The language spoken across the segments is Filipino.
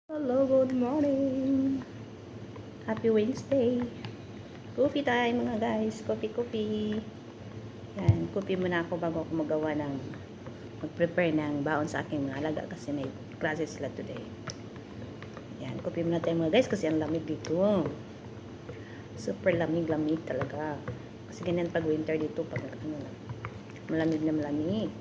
Hello, good morning. Happy Wednesday. Coffee time mga guys. Coffee. Yan, coffee muna ako bago ako mag-prepare ng baon sa aking mga alaga kasi may classes sila today. Yan, coffee muna tayo mga guys kasi ang lamig dito. Super lamig talaga. Kasi ganyan pag winter dito, pag malamig na malamig.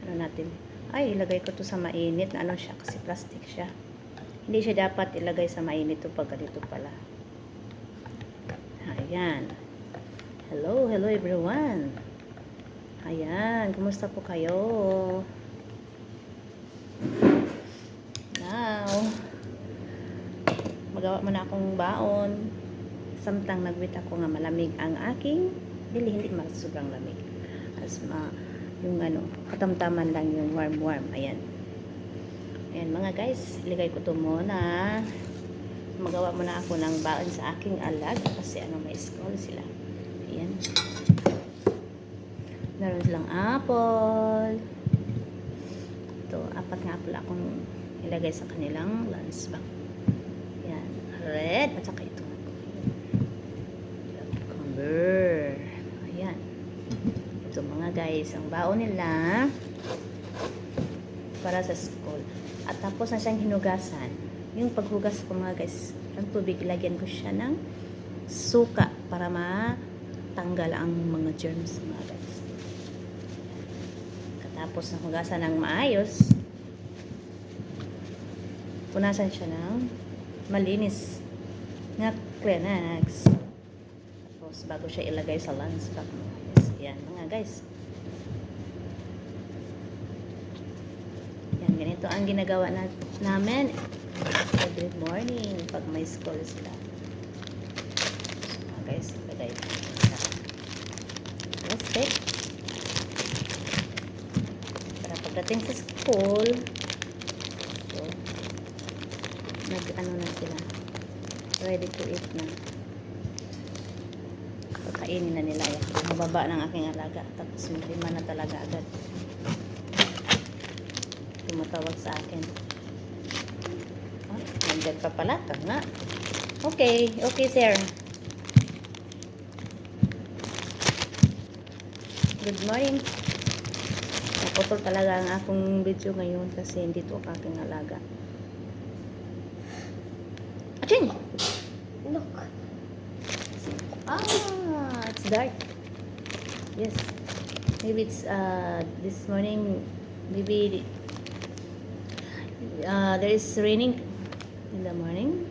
Ano natin? Ay, ilagay ko to sa mainit na siya kasi plastic siya. Hindi siya dapat ilagay sa mainit to pag ganito pala. Ayan. Hello everyone. Ayan, kumusta po kayo? Now, magawa mo na akong baon. Samtang nagwit ako nga malamig ang aking hindi sobrang lamig. Yung katamtaman lang yung warm. Ayan mga guys, iligay ko to muna. Magawa muna ako ng baon sa aking alaga kasi may school sila. Ayan, meron silang apple. Ito, 4 na apple akong ilagay sa kanilang lunch bag. Ayan, red at saka ito cucumber. Ayan, ito mga guys, ang baon nila para sa school. At tapos na siyang hinugasan. Yung paghugas ko mga guys, ang tubig, ilagyan ko siya ng suka para matanggal ang mga germs mga guys. Katapos na hugasan ng maayos, punasan siya ng malinis na Kleenex. Tapos bago siya ilagay sa lunch bag mo. Yan mga guys. Yan, ganito ang ginagawa namin every morning pag may school sila. So, mga guys, ilagay ko sa plastic para pagdating sa school, so, na sila, ready to eat na. Pagkainin na nila yan. Mababa ng aking alaga. Tapos lima na talaga agad. Tumatawag sa akin. Nandiyan pa pala. Tanga. Okay sir. Good morning. Naputol talaga ang akong video ngayon kasi hindi to ang aking alaga. Aching! Look. It's dark. Yes. Maybe it's this morning. Maybe there is raining in the morning.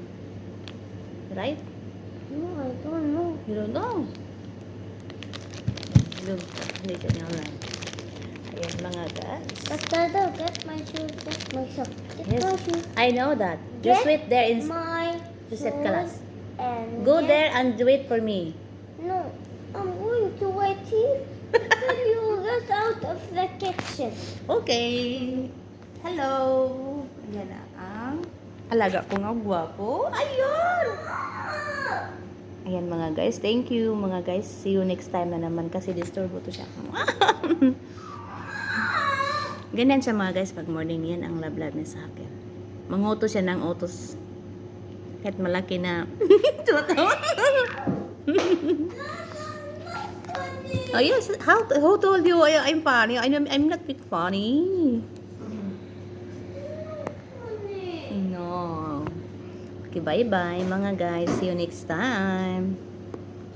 Right? No, I don't know. You don't know? Look, hindi ka niya online. Ayan mga guys. But Dada, get my shoes, get my sock. Get Yes, my shoes. I know that. Just Get wait there in my reset shoes class. and Go get- there and wait for me. No, I'm going to wait here until you get out of the kitchen. Okay. Hello. Ayan na ang alaga ko nga gwapo. Ayun. Ayan mga guys. Thank you mga guys. See you next time na naman kasi disturbo to siya. Ganyan siya mga guys. Pag morning yan ang love niya sa akin. Mangutos siya ng utos. Kahit malaki na. Oh yes. Who told you I'm funny? I'm not bit funny. No. Okay, bye-bye mga guys. See you next time.